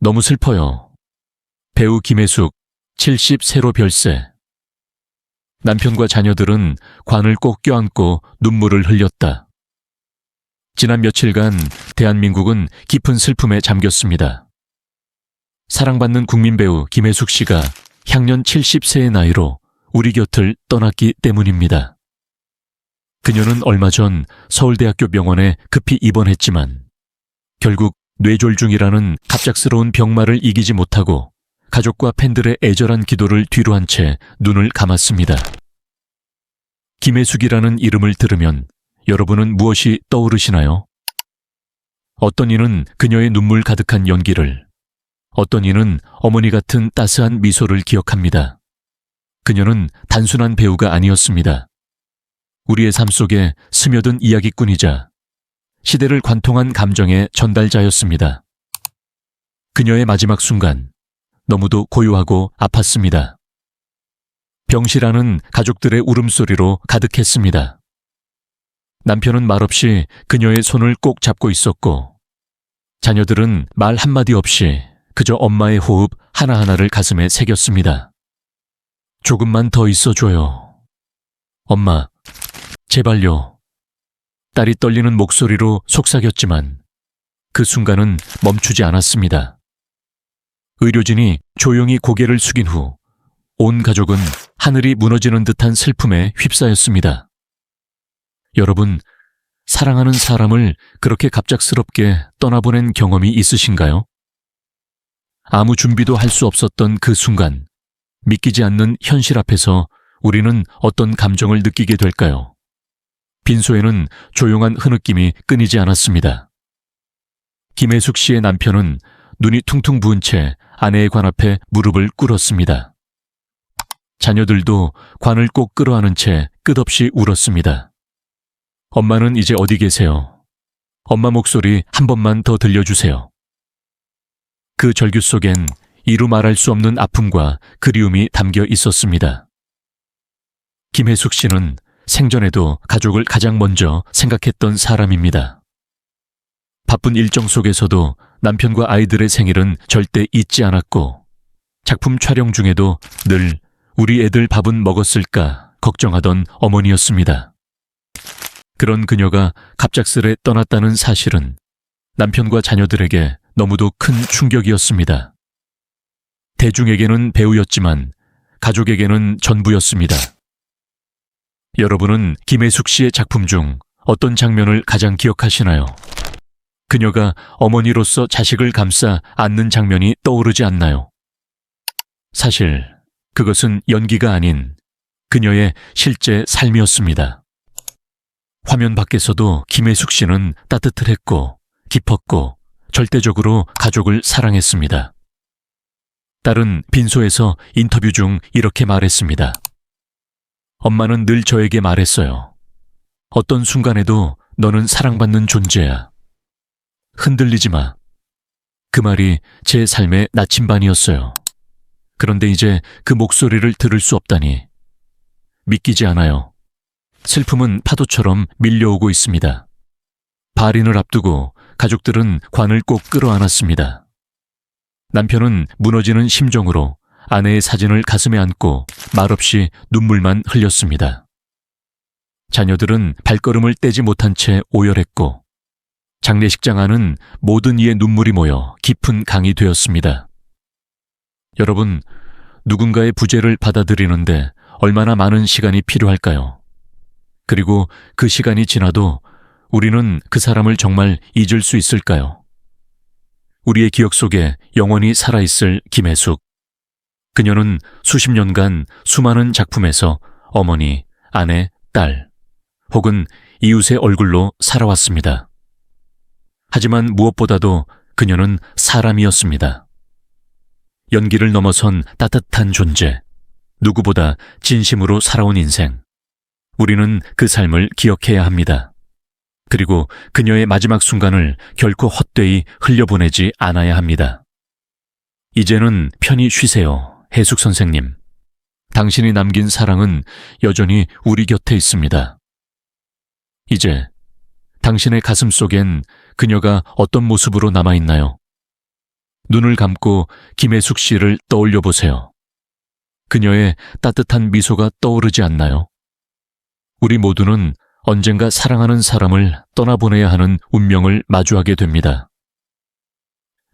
너무 슬퍼요. 배우 김혜숙, 70세로 별세. 남편과 자녀들은 관을 꼭 껴안고 눈물을 흘렸다. 지난 며칠간 대한민국은 깊은 슬픔에 잠겼습니다. 사랑받는 국민배우 김혜숙 씨가 향년 70세의 나이로 우리 곁을 떠났기 때문입니다. 그녀는 얼마 전 서울대학교 병원에 급히 입원했지만 결국 뇌졸중이라는 갑작스러운 병마를 이기지 못하고 가족과 팬들의 애절한 기도를 뒤로 한 채 눈을 감았습니다. 김혜숙이라는 이름을 들으면 여러분은 무엇이 떠오르시나요? 어떤 이는 그녀의 눈물 가득한 연기를, 어떤 이는 어머니 같은 따스한 미소를 기억합니다. 그녀는 단순한 배우가 아니었습니다. 우리의 삶 속에 스며든 이야기꾼이자 시대를 관통한 감정의 전달자였습니다. 그녀의 마지막 순간, 너무도 고요하고 아팠습니다. 병실안은 가족들의 울음소리로 가득했습니다. 남편은 말없이 그녀의 손을 꼭 잡고 있었고, 자녀들은 말 한마디 없이 그저 엄마의 호흡 하나하나를 가슴에 새겼습니다. 조금만 더 있어줘요. 엄마, 제발요. 딸이 떨리는 목소리로 속삭였지만 그 순간은 멈추지 않았습니다. 의료진이 조용히 고개를 숙인 후 온 가족은 하늘이 무너지는 듯한 슬픔에 휩싸였습니다. 여러분, 사랑하는 사람을 그렇게 갑작스럽게 떠나보낸 경험이 있으신가요? 아무 준비도 할 수 없었던 그 순간, 믿기지 않는 현실 앞에서 우리는 어떤 감정을 느끼게 될까요? 빈소에는 조용한 흐느낌이 끊이지 않았습니다. 김혜숙 씨의 남편은 눈이 퉁퉁 부은 채 아내의 관 앞에 무릎을 꿇었습니다. 자녀들도 관을 꼭 끌어안은 채 끝없이 울었습니다. 엄마는 이제 어디 계세요? 엄마 목소리 한 번만 더 들려주세요. 그 절규 속엔 이루 말할 수 없는 아픔과 그리움이 담겨 있었습니다. 김혜숙 씨는 생전에도 가족을 가장 먼저 생각했던 사람입니다. 바쁜 일정 속에서도 남편과 아이들의 생일은 절대 잊지 않았고, 작품 촬영 중에도 늘 우리 애들 밥은 먹었을까 걱정하던 어머니였습니다. 그런 그녀가 갑작스레 떠났다는 사실은 남편과 자녀들에게 너무도 큰 충격이었습니다. 대중에게는 배우였지만 가족에게는 전부였습니다. 여러분은 김혜숙 씨의 작품 중 어떤 장면을 가장 기억하시나요? 그녀가 어머니로서 자식을 감싸 안는 장면이 떠오르지 않나요? 사실 그것은 연기가 아닌 그녀의 실제 삶이었습니다. 화면 밖에서도 김혜숙 씨는 따뜻했고 깊었고 절대적으로 가족을 사랑했습니다. 딸은 빈소에서 인터뷰 중 이렇게 말했습니다. 엄마는 늘 저에게 말했어요. 어떤 순간에도 너는 사랑받는 존재야. 흔들리지 마. 그 말이 제 삶의 나침반이었어요. 그런데 이제 그 목소리를 들을 수 없다니. 믿기지 않아요. 슬픔은 파도처럼 밀려오고 있습니다. 발인을 앞두고 가족들은 관을 꼭 끌어안았습니다. 남편은 무너지는 심정으로 아내의 사진을 가슴에 안고 말없이 눈물만 흘렸습니다. 자녀들은 발걸음을 떼지 못한 채 오열했고, 장례식장 안은 모든 이의 눈물이 모여 깊은 강이 되었습니다. 여러분, 누군가의 부재를 받아들이는데 얼마나 많은 시간이 필요할까요? 그리고 그 시간이 지나도 우리는 그 사람을 정말 잊을 수 있을까요? 우리의 기억 속에 영원히 살아있을 김혜숙. 그녀는 수십 년간 수많은 작품에서 어머니, 아내, 딸, 혹은 이웃의 얼굴로 살아왔습니다. 하지만 무엇보다도 그녀는 사람이었습니다. 연기를 넘어선 따뜻한 존재, 누구보다 진심으로 살아온 인생. 우리는 그 삶을 기억해야 합니다. 그리고 그녀의 마지막 순간을 결코 헛되이 흘려보내지 않아야 합니다. 이제는 편히 쉬세요, 혜숙 선생님. 당신이 남긴 사랑은 여전히 우리 곁에 있습니다. 이제 당신의 가슴 속엔 그녀가 어떤 모습으로 남아있나요? 눈을 감고 김혜숙 씨를 떠올려 보세요. 그녀의 따뜻한 미소가 떠오르지 않나요? 우리 모두는 언젠가 사랑하는 사람을 떠나보내야 하는 운명을 마주하게 됩니다.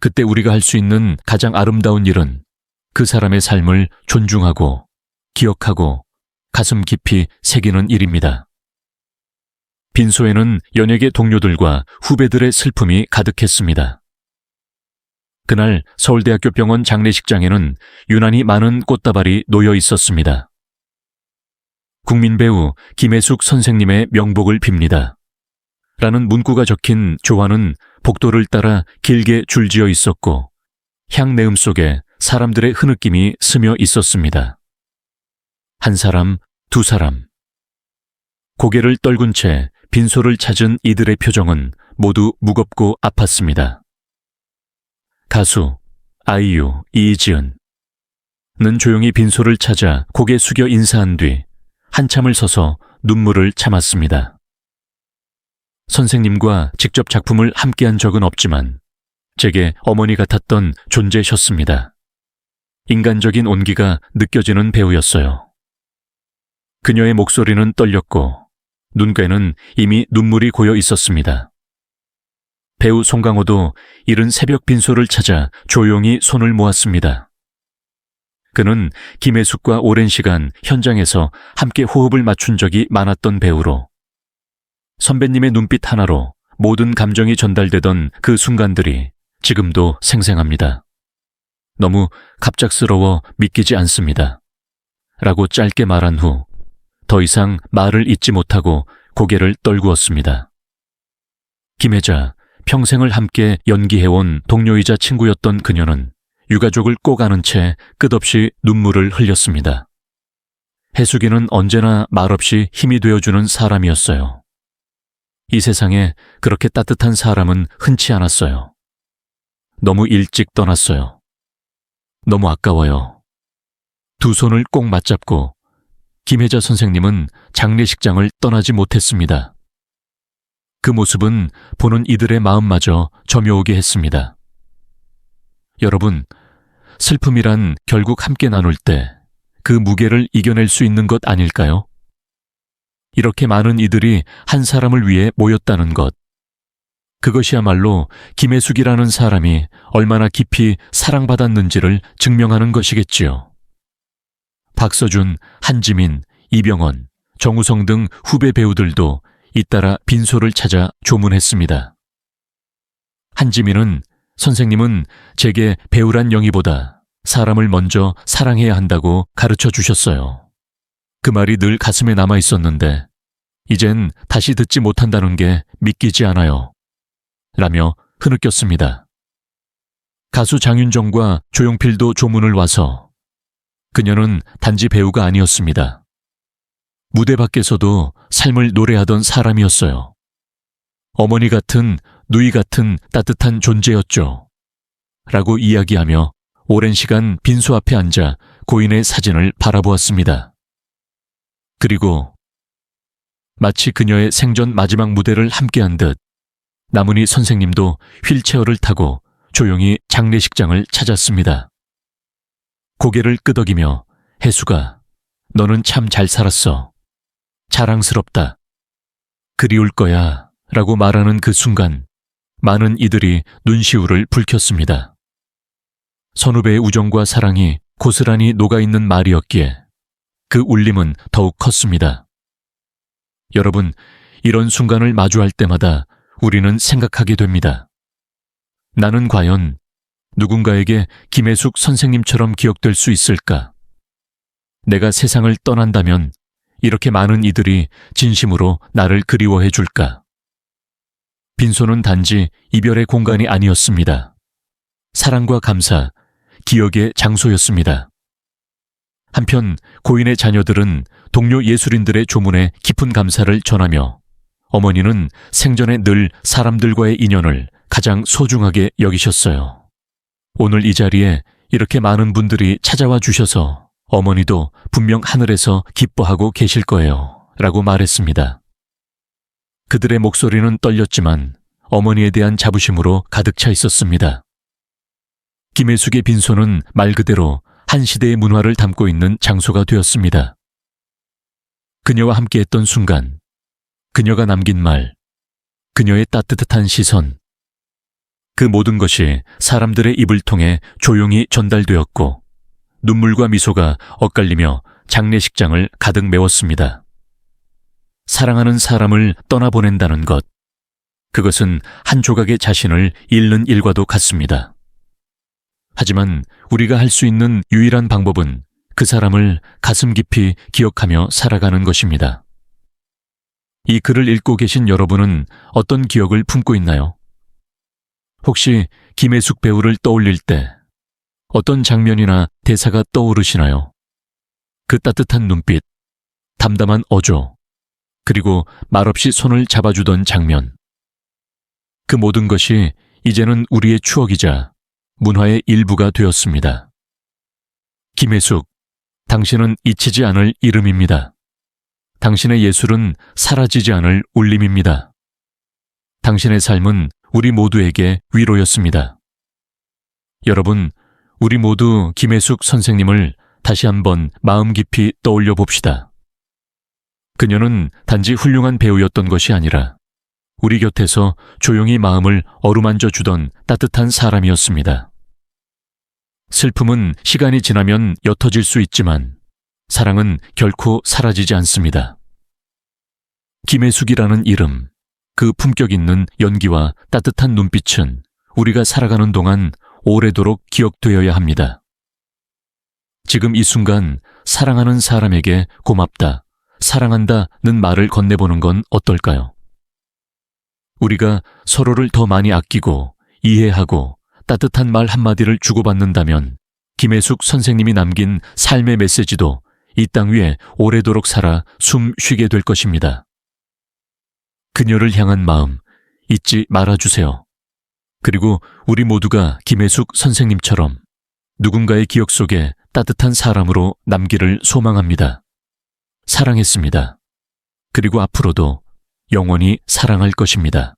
그때 우리가 할 수 있는 가장 아름다운 일은 그 사람의 삶을 존중하고 기억하고 가슴 깊이 새기는 일입니다. 빈소에는 연예계 동료들과 후배들의 슬픔이 가득했습니다. 그날 서울대학교 병원 장례식장에는 유난히 많은 꽃다발이 놓여 있었습니다. 국민배우 김혜숙 선생님의 명복을 빕니다. 라는 문구가 적힌 조화는 복도를 따라 길게 줄지어 있었고 향내음 속에 사람들의 흐느낌이 스며 있었습니다. 한 사람, 두 사람. 고개를 떨군 채 빈소를 찾은 이들의 표정은 모두 무겁고 아팠습니다. 가수, 아이유, 이지은는 조용히 빈소를 찾아 고개 숙여 인사한 뒤 한참을 서서 눈물을 참았습니다. 선생님과 직접 작품을 함께한 적은 없지만 제게 어머니 같았던 존재셨습니다. 인간적인 온기가 느껴지는 배우였어요. 그녀의 목소리는 떨렸고 눈가에는 이미 눈물이 고여 있었습니다. 배우 송강호도 이른 새벽 빈소를 찾아 조용히 손을 모았습니다. 그는 김혜숙과 오랜 시간 현장에서 함께 호흡을 맞춘 적이 많았던 배우로 선배님의 눈빛 하나로 모든 감정이 전달되던 그 순간들이 지금도 생생합니다. 너무 갑작스러워 믿기지 않습니다. 라고 짧게 말한 후 더 이상 말을 잇지 못하고 고개를 떨구었습니다. 김혜자, 평생을 함께 연기해온 동료이자 친구였던 그녀는 유가족을 꼭 안은 채 끝없이 눈물을 흘렸습니다. 혜숙이는 언제나 말없이 힘이 되어주는 사람이었어요. 이 세상에 그렇게 따뜻한 사람은 흔치 않았어요. 너무 일찍 떠났어요. 너무 아까워요. 두 손을 꼭 맞잡고 김혜자 선생님은 장례식장을 떠나지 못했습니다. 그 모습은 보는 이들의 마음마저 점여오게 했습니다. 여러분, 슬픔이란 결국 함께 나눌 때 그 무게를 이겨낼 수 있는 것 아닐까요? 이렇게 많은 이들이 한 사람을 위해 모였다는 것. 그것이야말로 김혜숙이라는 사람이 얼마나 깊이 사랑받았는지를 증명하는 것이겠지요. 박서준, 한지민, 이병헌, 정우성 등 후배 배우들도 잇따라 빈소를 찾아 조문했습니다. 한지민은 선생님은 제게 배우란 영희보다 사람을 먼저 사랑해야 한다고 가르쳐 주셨어요. 그 말이 늘 가슴에 남아 있었는데 이젠 다시 듣지 못한다는 게 믿기지 않아요. 라며 흐느꼈습니다. 가수 장윤정과 조용필도 조문을 와서 그녀는 단지 배우가 아니었습니다. 무대 밖에서도 삶을 노래하던 사람이었어요. 어머니 같은, 누이 같은 따뜻한 존재였죠. 라고 이야기하며 오랜 시간 빈소 앞에 앉아 고인의 사진을 바라보았습니다. 그리고 마치 그녀의 생전 마지막 무대를 함께한 듯 나문희 선생님도 휠체어를 타고 조용히 장례식장을 찾았습니다. 고개를 끄덕이며 혜숙아, 너는 참 잘 살았어. 자랑스럽다. 그리울 거야. 라고 말하는 그 순간 많은 이들이 눈시울을 붉혔습니다. 선후배의 우정과 사랑이 고스란히 녹아있는 말이었기에 그 울림은 더욱 컸습니다. 여러분, 이런 순간을 마주할 때마다 우리는 생각하게 됩니다. 나는 과연 누군가에게 김혜숙 선생님처럼 기억될 수 있을까? 내가 세상을 떠난다면 이렇게 많은 이들이 진심으로 나를 그리워해 줄까? 빈소는 단지 이별의 공간이 아니었습니다. 사랑과 감사, 기억의 장소였습니다. 한편 고인의 자녀들은 동료 예술인들의 조문에 깊은 감사를 전하며 어머니는 생전에 늘 사람들과의 인연을 가장 소중하게 여기셨어요. 오늘 이 자리에 이렇게 많은 분들이 찾아와 주셔서 어머니도 분명 하늘에서 기뻐하고 계실 거예요. 라고 말했습니다. 그들의 목소리는 떨렸지만 어머니에 대한 자부심으로 가득 차 있었습니다. 김혜숙의 빈소는 말 그대로 한 시대의 문화를 담고 있는 장소가 되었습니다. 그녀와 함께했던 순간, 그녀가 남긴 말, 그녀의 따뜻한 시선, 그 모든 것이 사람들의 입을 통해 조용히 전달되었고 눈물과 미소가 엇갈리며 장례식장을 가득 메웠습니다. 사랑하는 사람을 떠나보낸다는 것, 그것은 한 조각의 자신을 잃는 일과도 같습니다. 하지만 우리가 할 수 있는 유일한 방법은 그 사람을 가슴 깊이 기억하며 살아가는 것입니다. 이 글을 읽고 계신 여러분은 어떤 기억을 품고 있나요? 혹시 김혜숙 배우를 떠올릴 때 어떤 장면이나 대사가 떠오르시나요? 그 따뜻한 눈빛, 담담한 어조, 그리고 말없이 손을 잡아주던 장면. 그 모든 것이 이제는 우리의 추억이자 문화의 일부가 되었습니다. 김혜숙, 당신은 잊히지 않을 이름입니다. 당신의 예술은 사라지지 않을 울림입니다. 당신의 삶은 우리 모두에게 위로였습니다. 여러분, 우리 모두 김혜숙 선생님을 다시 한번 마음 깊이 떠올려 봅시다. 그녀는 단지 훌륭한 배우였던 것이 아니라 우리 곁에서 조용히 마음을 어루만져 주던 따뜻한 사람이었습니다. 슬픔은 시간이 지나면 옅어질 수 있지만 사랑은 결코 사라지지 않습니다. 김혜숙이라는 이름, 그 품격 있는 연기와 따뜻한 눈빛은 우리가 살아가는 동안 오래도록 기억되어야 합니다. 지금 이 순간 사랑하는 사람에게 고맙다, 사랑한다는 말을 건네보는 건 어떨까요? 우리가 서로를 더 많이 아끼고 이해하고 따뜻한 말 한마디를 주고받는다면 김혜숙 선생님이 남긴 삶의 메시지도 이 땅 위에 오래도록 살아 숨 쉬게 될 것입니다. 그녀를 향한 마음 잊지 말아주세요. 그리고 우리 모두가 김혜숙 선생님처럼 누군가의 기억 속에 따뜻한 사람으로 남기를 소망합니다. 사랑했습니다. 그리고 앞으로도 영원히 사랑할 것입니다.